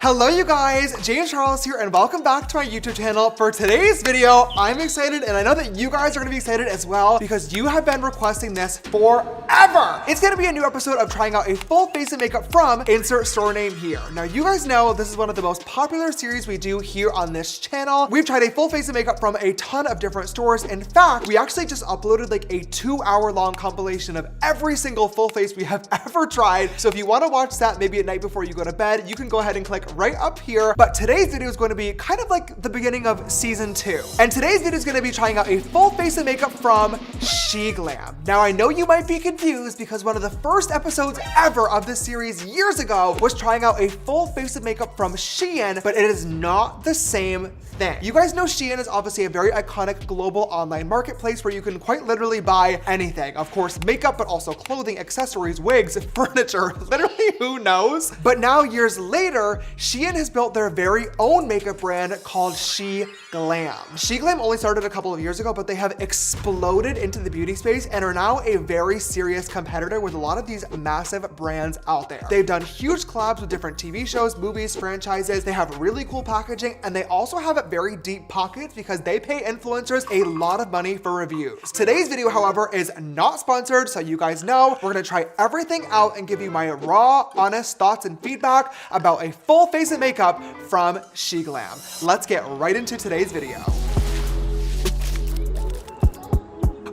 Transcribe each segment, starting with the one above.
Hello you guys, James Charles here and welcome back to my YouTube channel. For today's video, I'm excited and I know that you guys are gonna be excited as well because you have been requesting this forever. It's gonna be a new episode of trying out a full face of makeup from insert store name here. Now you guys know this is one of the most popular series we do here on this channel. We've tried a full face of makeup from a ton of different stores. In fact, we actually just uploaded like a 2-hour long compilation of every single full face we have ever tried. So if you wanna watch that maybe at night before you go to bed, you can go ahead and click right up here. But today's video is going to be kind of like the beginning of season 2. And today's video is going to be trying out a full face of makeup from Sheglam. Now I know you might be confused because one of the first episodes ever of this series years ago was trying out a full face of makeup from Shein, but it is not the same thing. You guys know Shein is obviously a very iconic global online marketplace where you can quite literally buy anything. Of course, makeup, but also clothing, accessories, wigs, furniture, literally who knows? But now years later, Shein has built their very own makeup brand called Sheglam. Sheglam only started a couple of years ago, but they have exploded into the beauty space and are now a very serious competitor with a lot of these massive brands out there. They've done huge collabs with different TV shows, movies, franchises. They have really cool packaging and they also have very deep pockets because they pay influencers a lot of money for reviews. Today's video, however, is not sponsored, so you guys know we're gonna try everything out and give you my raw, honest thoughts and feedback about a full face of makeup from Sheglam. Let's get right into today's video.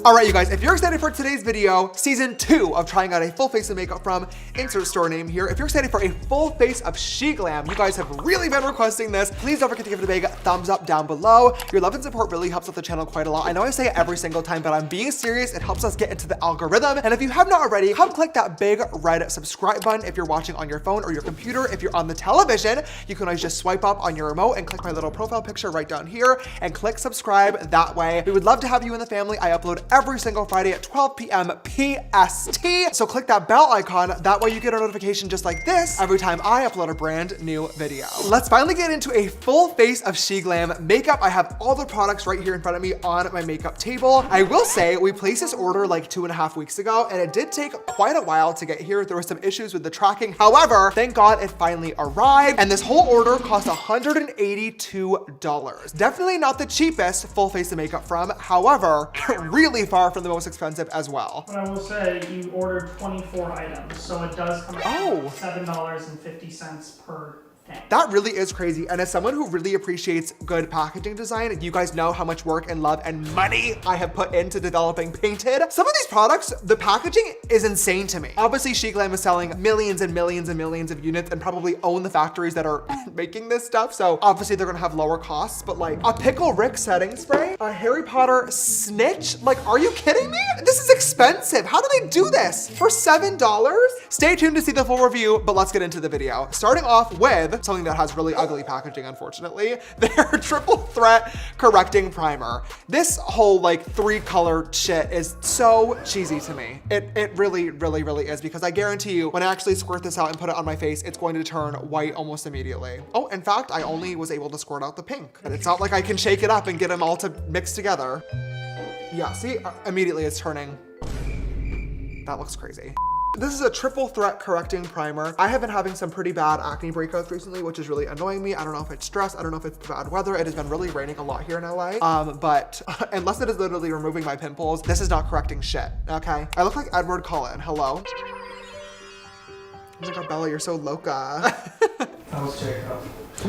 All right, you guys, if you're excited for today's video, season 2 of trying out a full face of makeup from insert store name here, if you're excited for a full face of Sheglam, you guys have really been requesting this. Please don't forget to give it a big thumbs up down below. Your love and support really helps out the channel quite a lot. I know I say it every single time, but I'm being serious. It helps us get into the algorithm. And if you have not already, come click that big red subscribe button if you're watching on your phone or your computer. If you're on the television, you can always just swipe up on your remote and click my little profile picture right down here and click subscribe that way. We would love to have you in the family. I upload every single Friday at 12 p.m. PST. So click that bell icon. That way you get a notification just like this every time I upload a brand new video. Let's finally get into a full face of Sheglam makeup. I have all the products right here in front of me on my makeup table. I will say we placed this order like 2.5 weeks ago and it did take quite a while to get here. There were some issues with the tracking. However, thank God it finally arrived and this whole order cost $182. Definitely not the cheapest full face of makeup from. However, really far from the most expensive as well. But I will say you ordered 24 items, so it does come out $7.50 per thing. That really is crazy. And as someone who really appreciates good packaging design, you guys know how much work and love and money I have put into developing Painted. Some of these products, the packaging is insane to me. Obviously, Sheglam is selling millions and millions and millions of units and probably own the factories that are making this stuff. So obviously they're gonna have lower costs, but like a Pickle Rick setting spray, a Harry Potter snitch, like, are you kidding me? This is expensive. How do they do this for $7? Stay tuned to see the full review, but let's get into the video. Starting off with something that has really ugly packaging, unfortunately, their triple threat correcting primer. This whole like 3-color shit is so cheesy to me. It really is, because I guarantee you when I actually squirt this out and put it on my face, it's going to turn white almost immediately. Oh, in fact, I only was able to squirt out the pink, but it's not like I can shake it up and get them all to mix together. Yeah, see, immediately it's turning. That looks crazy. This is a triple threat correcting primer. I have been having some pretty bad acne breakouts recently, which is really annoying me. I don't know if it's stress. I don't know if it's bad weather. It has been really raining a lot here in LA. But unless it is literally removing my pimples, this is not correcting shit, okay? I look like Edward Cullen. Hello? Oh my God, Bella, you're so loca. That was Jacob.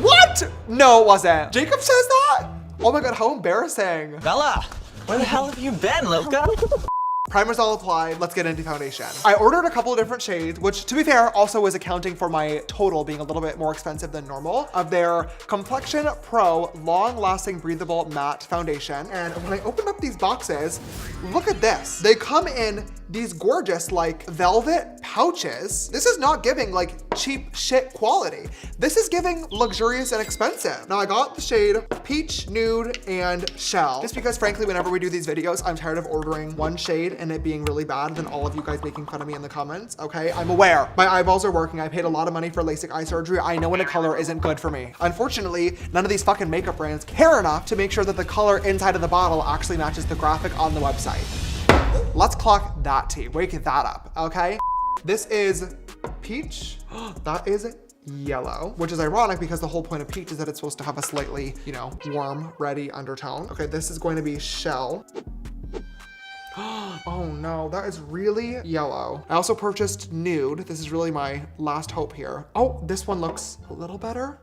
What? No, it wasn't. Jacob says that? Oh my God, how embarrassing. Bella, where the hell have you been, loca? Primer's all applied, let's get into foundation. I ordered a couple of different shades, which to be fair, also is accounting for my total being a little bit more expensive than normal, of their Complexion Pro Long Lasting Breathable Matte Foundation. And when I opened up these boxes, look at this. They come in these gorgeous like velvet pouches. This is not giving like cheap shit quality. This is giving luxurious and expensive. Now I got the shade Peach, Nude, and Shell, just because frankly, whenever we do these videos, I'm tired of ordering one shade and it being really bad and then all of you guys making fun of me in the comments, okay? I'm aware. My eyeballs are working. I paid a lot of money for LASIK eye surgery. I know when a color isn't good for me. Unfortunately, none of these fucking makeup brands care enough to make sure that the color inside of the bottle actually matches the graphic on the website. Let's clock that tea. Wake that up, okay? This is Peach. That is yellow, which is ironic because the whole point of peach is that it's supposed to have a slightly, you know, warm, reddy undertone. Okay, this is going to be shell. Oh no, that is really yellow. I also purchased nude. This is really my last hope here. Oh, this one looks a little better.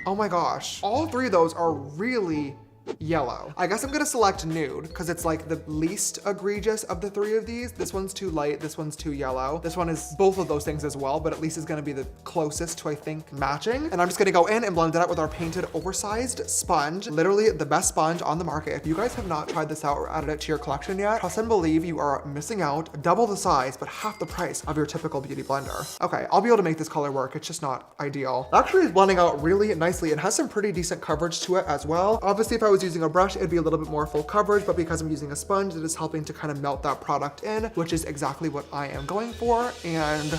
Oh my gosh. All three of those are really yellow. I guess I'm gonna select nude because it's like the least egregious of the three of these. This one's too light, this one's too yellow. This one is both of those things as well, but at least it's gonna be the closest to, I think, matching. And I'm just gonna go in and blend it out with our painted oversized sponge. Literally the best sponge on the market. If you guys have not tried this out or added it to your collection yet, trust and believe you are missing out. Double the size, but half the price of your typical beauty blender. Okay, I'll be able to make this color work. It's just not ideal. Actually, it's blending out really nicely. It has some pretty decent coverage to it as well. Obviously, if I was using a brush, it'd be a little bit more full coverage, but because I'm using a sponge, it is helping to kind of melt that product in, which is exactly what I am going for. And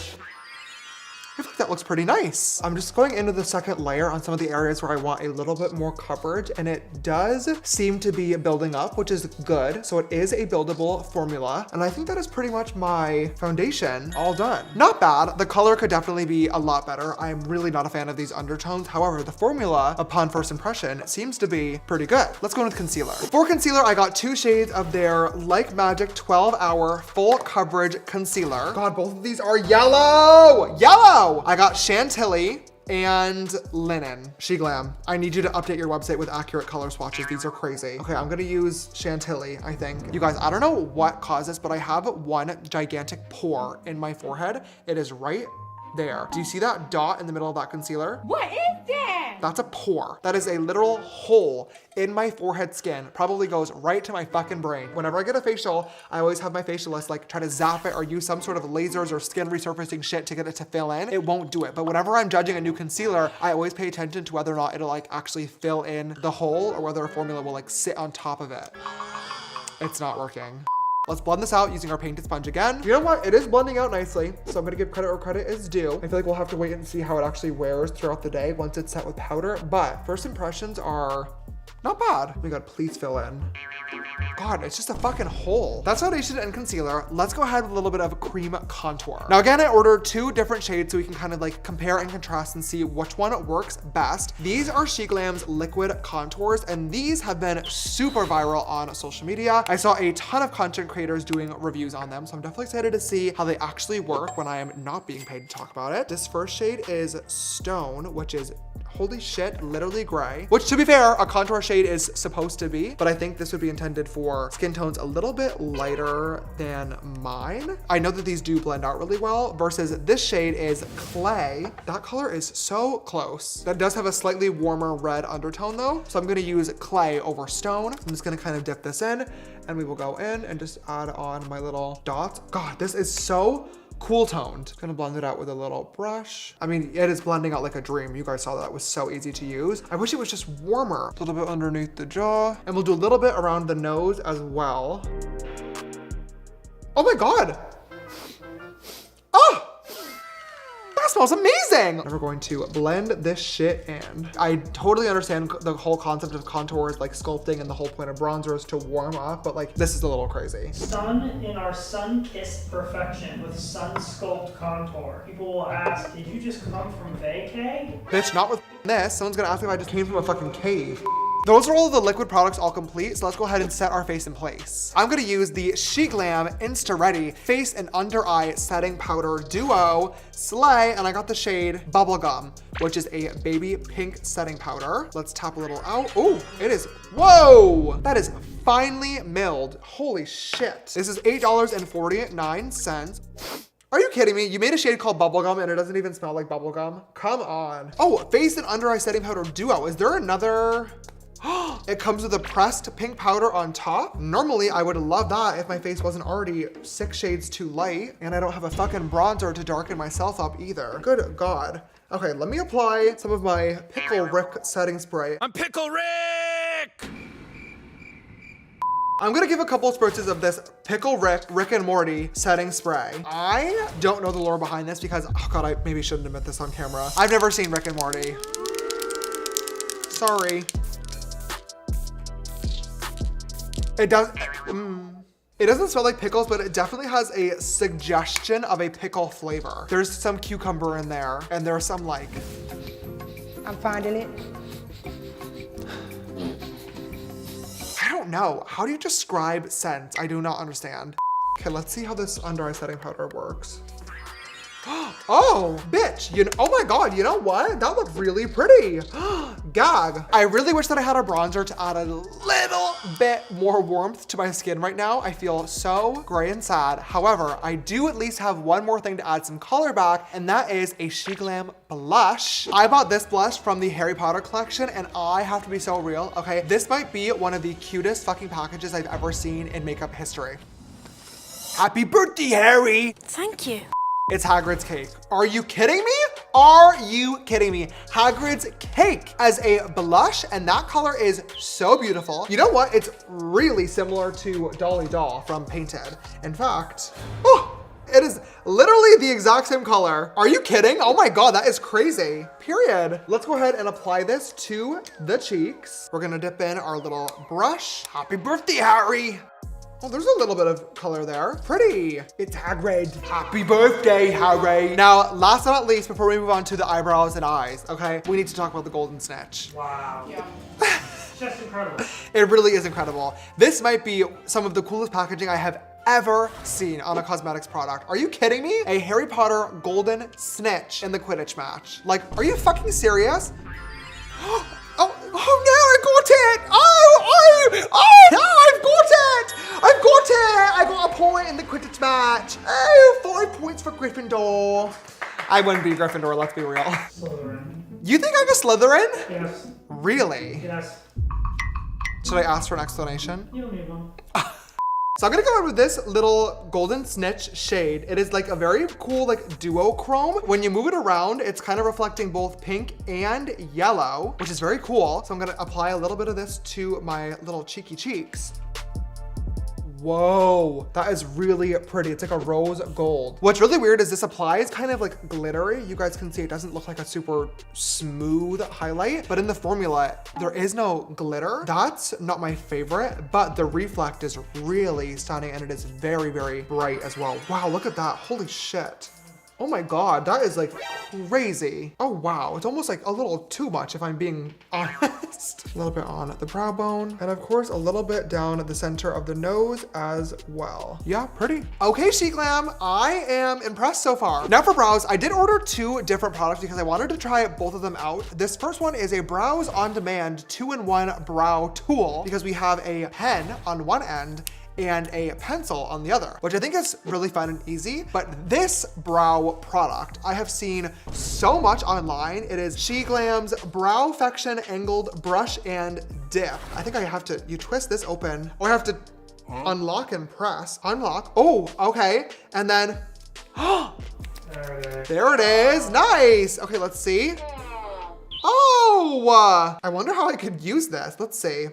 I feel like that looks pretty nice. I'm just going into the second layer on some of the areas where I want a little bit more coverage, and it does seem to be building up, which is good. So it is a buildable formula, and I think that is pretty much my foundation all done. Not bad. The color could definitely be a lot better. I'm really not a fan of these undertones. However, the formula upon first impression seems to be pretty good. Let's go in with concealer. For concealer, I got 2 shades of their Like Magic 12-hour full coverage concealer. God, both of these are yellow! Yellow! I got Chantilly and Linen. Sheglam, I need you to update your website with accurate color swatches. These are crazy. Okay, I'm gonna use Chantilly, I think. You guys, I don't know what caused this, but I have one gigantic pore in my forehead. It is right there. Do you see that dot in the middle of that concealer? What is that? That's a pore. That is a literal hole in my forehead skin. Probably goes right to my fucking brain. Whenever I get a facial, I always have my facialist like try to zap it or use some sort of lasers or skin resurfacing shit to get it to fill in. It won't do it. But whenever I'm judging a new concealer, I always pay attention to whether or not it'll like actually fill in the hole or whether a formula will like sit on top of it. It's not working. Let's blend this out using our painted sponge again. You know what? It is blending out nicely, so I'm gonna give credit where credit is due. I feel like we'll have to wait and see how it actually wears throughout the day once it's set with powder, but first impressions are not bad. Oh my God, please fill in. God, it's just a fucking hole. That's foundation and concealer. Let's go ahead with a little bit of cream contour. Now again, I ordered 2 different shades so we can kind of like compare and contrast and see which one works best. These are Sheglam's liquid contours, and these have been super viral on social media. I saw a ton of content creators doing reviews on them, so I'm definitely excited to see how they actually work when I am not being paid to talk about it. This first shade is Stone, which is, holy shit, literally gray, which to be fair, a contour shade is supposed to be, but I think this would be intended for skin tones a little bit lighter than mine. I know that these do blend out really well versus this shade is Clay. That color is so close. That does have a slightly warmer red undertone though. So I'm gonna use Clay over Stone. I'm just gonna kind of dip this in and we will go in and just add on my little dots. God, this is so cool toned. Gonna blend it out with a little brush. I mean, it is blending out like a dream. You guys saw that. It was so easy to use. I wish it was just warmer. A little bit underneath the jaw. And we'll do a little bit around the nose as well. Oh my God. Oh! That smells amazing. And we're going to blend this shit in. I totally understand the whole concept of contours, like sculpting, and the whole point of bronzer is to warm up, but like this is a little crazy. Sun in our sun-kissed perfection with sun sculpt contour. People will ask, did you just come from vacay? Bitch, not with this. Someone's gonna ask me if I just came from a fucking cave. Those are all of the liquid products all complete, so let's go ahead and set our face in place. I'm gonna use the Sheglam Insta Ready Face and Under Eye Setting Powder Duo Slay, and I got the shade Bubblegum, which is a baby pink setting powder. Let's tap a little out. Oh, it is, whoa! That is finely milled. Holy shit. This is $8.49. Are you kidding me? You made a shade called Bubblegum and it doesn't even smell like bubblegum? Come on. Oh, Face and Under Eye Setting Powder Duo. Is there another? It comes with a pressed pink powder on top. Normally, I would love that if my face wasn't already 6 shades too light and I don't have a fucking bronzer to darken myself up either. Good God. Okay, let me apply some of my Pickle Rick setting spray. I'm Pickle Rick! I'm gonna give a couple of spritz of this Pickle Rick and Morty setting spray. I don't know the lore behind this because, oh God, I maybe shouldn't admit this on camera. I've never seen Rick and Morty. Sorry. It does, It doesn't smell like pickles, but it definitely has a suggestion of a pickle flavor. There's some cucumber in there, and there's some like... I'm finding it. I don't know. How do you describe scents? I do not understand. Okay, let's see how this under eye setting powder works. Oh, bitch, oh my God, you know what? That looked really pretty. Gag. I really wish that I had a bronzer to add a little bit more warmth to my skin right now. I feel so gray and sad. However, I do at least have one more thing to add some color back, and that is a Sheglam blush. I bought this blush from the Harry Potter collection, and I have to be so real, okay? This might be one of the cutest fucking packages I've ever seen in makeup history. Happy birthday, Harry. Thank you. It's Hagrid's cake. Are you kidding me? Are you kidding me? Hagrid's cake as a blush, and that color is so beautiful. You know what? It's really similar to Dolly Doll from Painted. In fact, oh, it is literally the exact same color. Are you kidding? Oh my God, that is crazy. Period. Let's go ahead and apply this to the cheeks. We're gonna dip in our little brush. Happy birthday, Harry. Oh, there's a little bit of color there. Pretty. It's Hagrid. Happy birthday, Harry. Now, last but not least, before we move on to the eyebrows and eyes, okay, we need to talk about the golden snitch. Wow. Yeah. Just incredible. It really is incredible. This might be some of the coolest packaging I have ever seen on a cosmetics product. Are you kidding me? A Harry Potter golden snitch in the Quidditch match. Like, are you fucking serious? Oh no, I got it! I've got it! I've got it! I got a point in the Quidditch match. Oh, 5 points for Gryffindor. I wouldn't be Gryffindor, let's be real. Slytherin. You think I'm a Slytherin? Yes. Really? Yes. Should I ask for an explanation? You don't need one. So I'm gonna go in with this little golden snitch shade. It is like a very cool like duochrome. When you move it around, it's kind of reflecting both pink and yellow, which is very cool. So I'm gonna apply a little bit of this to my little cheeky cheeks. Whoa, that is really pretty. It's like a rose gold. What's really weird is this applies kind of like glittery. You guys can see it doesn't look like a super smooth highlight, but in the formula, there is no glitter. That's not my favorite, but the reflect is really stunning and it is very, very bright as well. Wow, look at that, holy shit. Oh my God, that is like crazy. Oh wow, it's almost like a little too much if I'm being honest. A little bit on the brow bone, and of course a little bit down the center of the nose as well. Yeah, pretty. Okay, Sheglam, I am impressed so far. Now for brows, I did order 2 different products because I wanted to try both of them out. This first one is a Brows on Demand 2-in-1 brow tool because we have a pen on one end and a pencil on the other, which I think is really fun and easy. But this brow product, I have seen so much online. It is Sheglam's Browfection Angled Brush and Dip. I think I have to, you twist this open, or I have to unlock and press. Unlock, oh, okay. And then, There it is. there it is, nice. Okay, let's see. Oh, I wonder how I could use this. Let's see.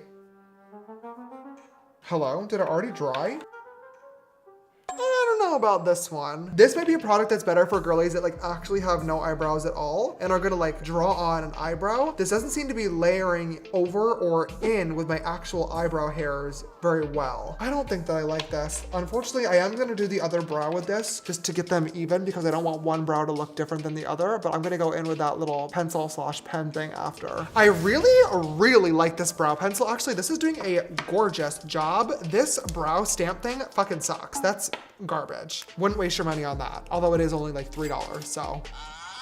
Hello, did it already dry? I don't know about this one. This might be a product that's better for girlies that like actually have no eyebrows at all and are gonna like draw on an eyebrow. This doesn't seem to be layering over or in with my actual eyebrow hairs very well. I don't think that I like this. Unfortunately, I am gonna do the other brow with this just to get them even because I don't want one brow to look different than the other, but I'm gonna go in with that little pencil / pen thing after. I really like this brow pencil. Actually, this is doing a gorgeous job. This brow stamp thing fucking sucks. That's garbage. Wouldn't waste your money on that. Although it is only like $3, so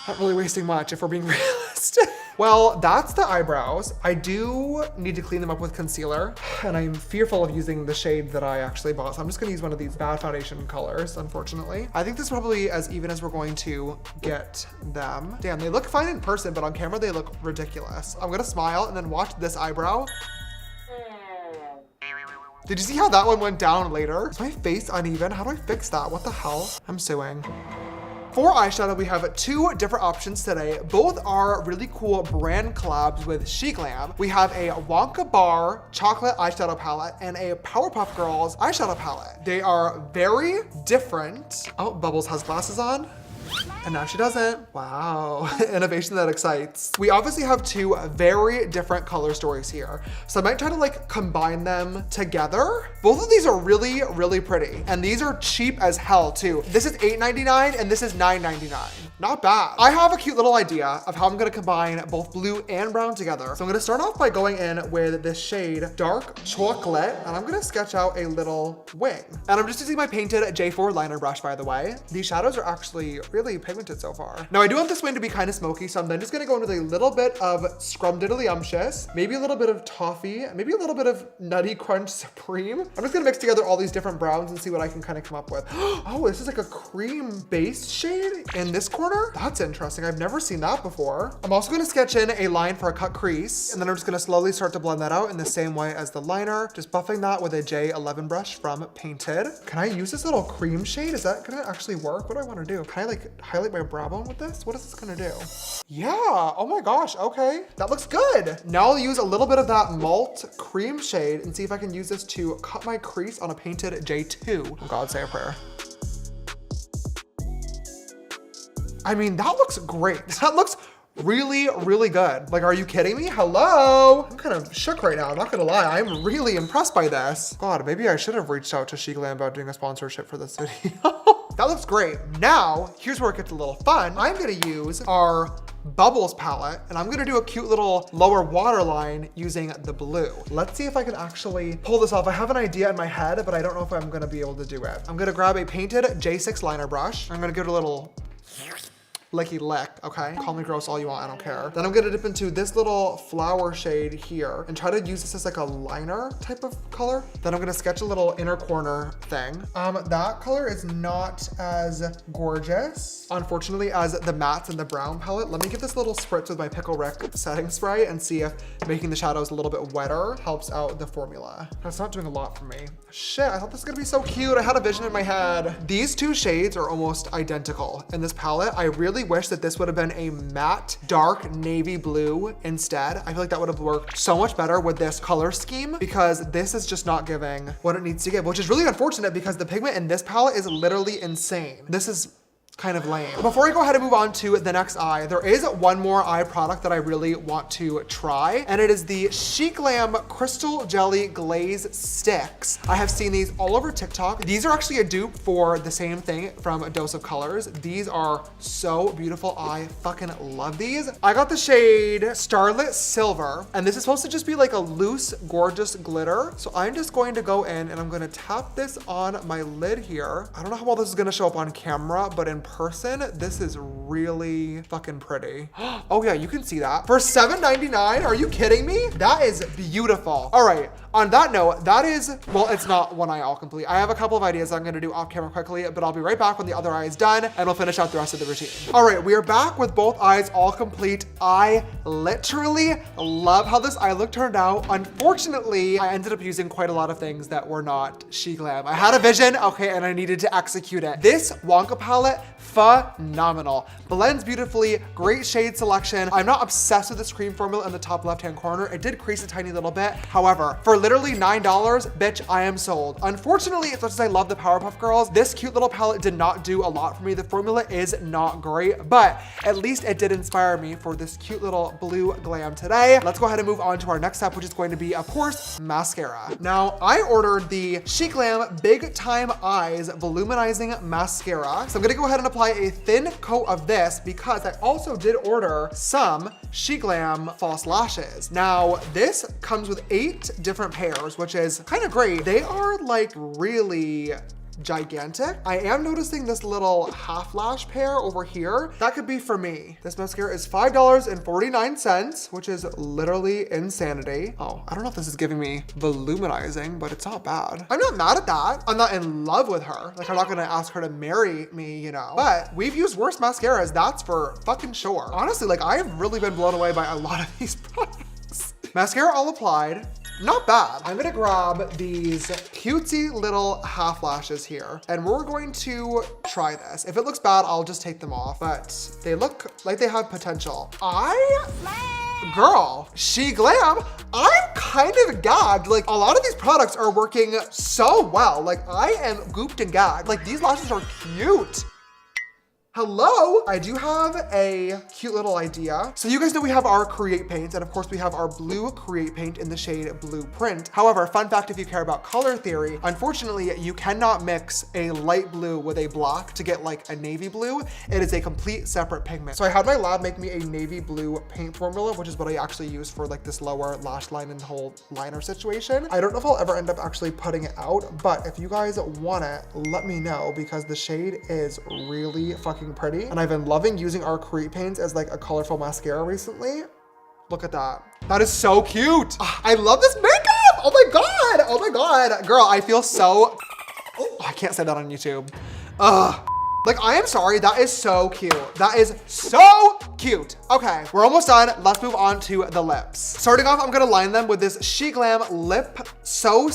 not really wasting much if we're being realistic. Well, that's the eyebrows. I do need to clean them up with concealer, and I'm fearful of using the shade that I actually bought, so I'm just gonna use one of these bad foundation colors, unfortunately. I think this is probably as even as we're going to get them. Damn, they look fine in person, but on camera they look ridiculous. I'm gonna smile and then watch this eyebrow. Did you see how that one went down later? Is my face uneven? How do I fix that? What the hell? I'm suing. For eyeshadow, we have 2 different options today. Both are really cool brand collabs with Sheglam. We have a Wonka Bar chocolate eyeshadow palette and a Powerpuff Girls eyeshadow palette. They are very different. Oh, Bubbles has glasses on. And now she doesn't. Wow, innovation that excites. We obviously have two very different color stories here. So I might try to like combine them together. Both of these are really, really pretty. And these are cheap as hell too. This is $8.99 and this is $9.99. Not bad. I have a cute little idea of how I'm gonna combine both blue and brown together. So I'm gonna start off by going in with this shade Dark Chocolate, and I'm gonna sketch out a little wing. And I'm just using my painted J4 liner brush, by the way. These shadows are actually really pigmented so far. Now I do want this wing to be kind of smoky, so I'm then just gonna go in with a little bit of Scrumdiddlyumptious, maybe a little bit of Toffee, maybe a little bit of Nutty Crunch Supreme. I'm just gonna mix together all these different browns and see what I can kind of come up with. Oh, this is like a cream-based shade in this corner. That's interesting. I've never seen that before. I'm also gonna sketch in a line for a cut crease, and then I'm just gonna slowly start to blend that out in the same way as the liner, just buffing that with a J11 brush from Painted. Can I use this little cream shade? Is that gonna actually work? What do I wanna do? Can I like highlight my brow bone with this? What is this gonna do? Yeah, oh my gosh, okay. That looks good. Now I'll use a little bit of that malt cream shade and see if I can use this to cut my crease on a Painted J2. Oh God, say a prayer. I mean, that looks great. That looks really, really good. Like, are you kidding me? Hello? I'm kind of shook right now, I'm not gonna lie. I'm really impressed by this. God, maybe I should have reached out to Sheglam about doing a sponsorship for this video. That looks great. Now, here's where it gets a little fun. I'm gonna use our Bubbles palette, and I'm gonna do a cute little lower waterline using the blue. Let's see if I can actually pull this off. I have an idea in my head, but I don't know if I'm gonna be able to do it. I'm gonna grab a Painted J6 liner brush. I'm gonna give it a little licky lick, okay? Call me gross all you want, I don't care. Then I'm gonna dip into this little flower shade here and try to use this as like a liner type of color. Then I'm gonna sketch a little inner corner thing. That color is not as gorgeous, unfortunately, as the mattes and the brown palette. Let me give this a little spritz with my Pickle Rick setting spray and see if making the shadows a little bit wetter helps out the formula. That's not doing a lot for me. Shit, I thought this was gonna be so cute. I had a vision in my head. These two shades are almost identical in this palette. I really wish that this would have been a matte dark navy blue instead. I feel like that would have worked so much better with this color scheme because this is just not giving what it needs to give, which is really unfortunate because the pigment in this palette is literally insane. This is kind of lame. Before I go ahead and move on to the next eye, there is one more eye product that I really want to try, and it is the Sheglam Crystal Jelly Glaze Sticks. I have seen these all over TikTok. These are actually a dupe for the same thing from A Dose of Colors. These are so beautiful. I fucking love these. I got the shade Starlit Silver, and this is supposed to just be like a loose, gorgeous glitter. So I'm just going to go in and I'm gonna tap this on my lid here. I don't know how well this is gonna show up on camera, but in person, this is really fucking pretty. Oh yeah, you can see that. For $7.99, are you kidding me? That is beautiful. All right, on that note, that is, well, it's not one eye all complete. I have a couple of ideas I'm gonna do off camera quickly, but I'll be right back when the other eye is done and we'll finish out the rest of the routine. All right, we are back with both eyes all complete. I literally love how this eye look turned out. Unfortunately, I ended up using quite a lot of things that were not Sheglam. I had a vision, okay, and I needed to execute it. This Wonka palette, phenomenal. Blends beautifully, great shade selection. I'm not obsessed with this cream formula in the top left-hand corner. It did crease a tiny little bit. However, for literally $9, bitch, I am sold. Unfortunately, as much as I love the Powerpuff Girls, this cute little palette did not do a lot for me. The formula is not great, but at least it did inspire me for this cute little blue glam today. Let's go ahead and move on to our next step, which is going to be, of course, mascara. Now, I ordered the Sheglam Big Time Eyes Voluminizing Mascara. So I'm gonna go ahead and apply a thin coat of this because I also did order some Sheglam false lashes. Now, this comes with 8 different pairs, which is kind of great. They are like really gigantic. I am noticing this little half lash pair over here. That could be for me. This mascara is $5.49, which is literally insanity. Oh, I don't know if this is giving me voluminizing, but it's not bad. I'm not mad at that. I'm not in love with her. Like, I'm not gonna ask her to marry me, you know, but we've used worse mascaras, that's for fucking sure. Honestly, like, I have really been blown away by a lot of these products. Mascara all applied. Not bad. I'm gonna grab these cutesy little half lashes here and we're going to try this. If it looks bad, I'll just take them off, but they look like they have potential. Girl, Sheglam, I'm kind of gagged. Like, a lot of these products are working so well. Like, I am gooped and gagged. Like, these lashes are cute. Hello, I do have a cute little idea. So you guys know we have our Create paint, and of course we have our blue Create paint in the shade Blueprint. However, fun fact if you care about color theory, unfortunately you cannot mix a light blue with a black to get like a navy blue. It is a complete separate pigment. So I had my lab make me a navy blue paint formula, which is what I actually use for like this lower lash line and whole liner situation. I don't know if I'll ever end up actually putting it out, but if you guys want it, let me know because the shade is really fucking pretty, and I've been loving using our Create paints as like a colorful mascara recently. Look at that. That is so cute. I love this makeup. Oh my God. Oh my God. Girl, I feel so, oh, I can't say that on YouTube. Ugh. Like, I am sorry, that is so cute. That is so cute. Okay, we're almost done. Let's move on to the lips. Starting off, I'm gonna line them with this Sheglam Lip So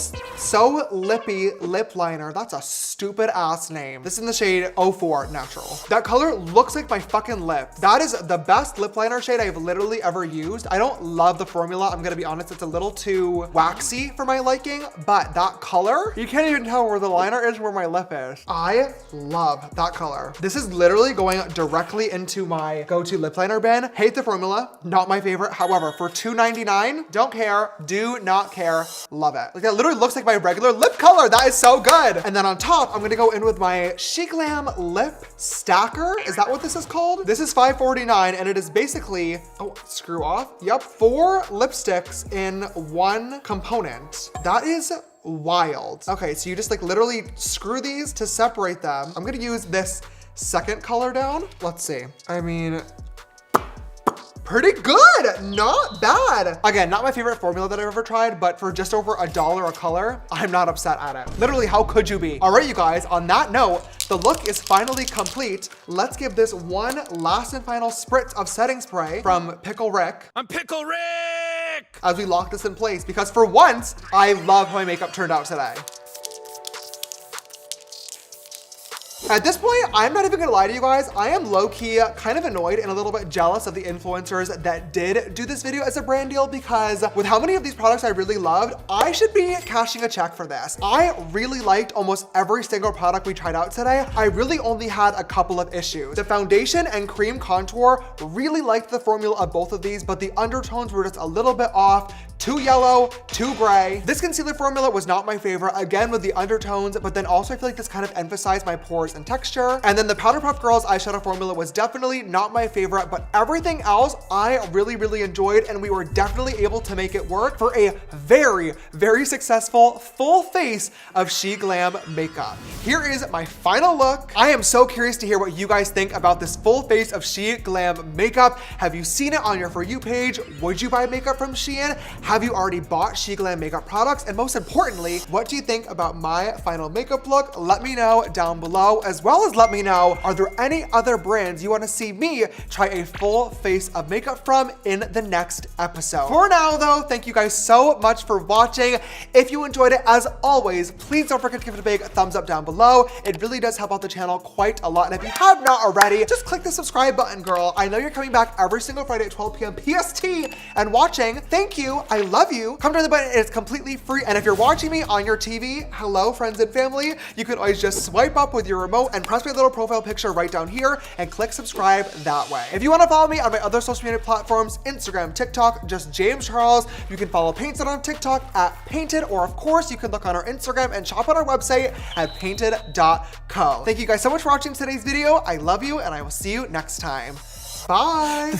Lippy Lip Liner. That's a stupid ass name. This is in the shade 04 Natural. That color looks like my fucking lip. That is the best lip liner shade I've literally ever used. I don't love the formula, I'm gonna be honest, it's a little too waxy for my liking, but that color, you can't even tell where the liner is, where my lip is. I love that color. This is literally going directly into my go-to lip liner bin. Hate the formula, not my favorite. However, for $2.99, don't care, do not care, love it. Like that literally looks like my regular lip color. That is so good. And then on top, I'm gonna go in with my Sheglam Lip Stacker. Is that what this is called? This is $5.49 and it is basically, oh, screw off. Yep, 4 lipsticks in one component. That is wild. Okay, so you just like literally screw these to separate them. I'm gonna use this second color down. Let's see. I mean, pretty good, not bad. Again, not my favorite formula that I've ever tried, but for just over $1 a color, I'm not upset at it. Literally, how could you be? All right, you guys, on that note, the look is finally complete. Let's give this one last and final spritz of setting spray from Pickle Rick. I'm Pickle Rick! As we lock this in place, because for once, I love how my makeup turned out today. At this point, I'm not even gonna lie to you guys, I am low-key kind of annoyed and a little bit jealous of the influencers that did do this video as a brand deal, because with how many of these products I really loved, I should be cashing a check for this. I really liked almost every single product we tried out today. I really only had a couple of issues. The foundation and cream contour, really liked the formula of both of these, but the undertones were just a little bit off. Too yellow, too gray. This concealer formula was not my favorite, again with the undertones, but then also I feel like this kind of emphasized my pores and texture. And then the Powder Puff Girls eyeshadow formula was definitely not my favorite, but everything else I really enjoyed, and we were definitely able to make it work for a very successful full face of Sheglam makeup. Here is my final look. I am so curious to hear what you guys think about this full face of Sheglam makeup. Have you seen it on your For You page? Would you buy makeup from Shein? Have you already bought Sheglam makeup products? And most importantly, what do you think about my final makeup look? Let me know down below, as well as let me know, are there any other brands you want to see me try a full face of makeup from in the next episode? For now though, thank you guys so much for watching. If you enjoyed it, as always, please don't forget to give it a big thumbs up down below. It really does help out the channel quite a lot. And if you have not already, just click the subscribe button, girl. I know you're coming back every single Friday at 12 p.m. PST and watching. Thank you. I love you. Come to the button, it's completely free. And if you're watching me on your TV, hello friends and family, you can always just swipe up with your remote and press my little profile picture right down here and click subscribe that way. If you want to follow me on my other social media platforms, Instagram, TikTok, just James Charles. You can follow Painted on TikTok at Painted, or of course you can look on our Instagram and shop on our website at painted.co. Thank you guys so much for watching today's video. I love you and I will see you next time. Bye.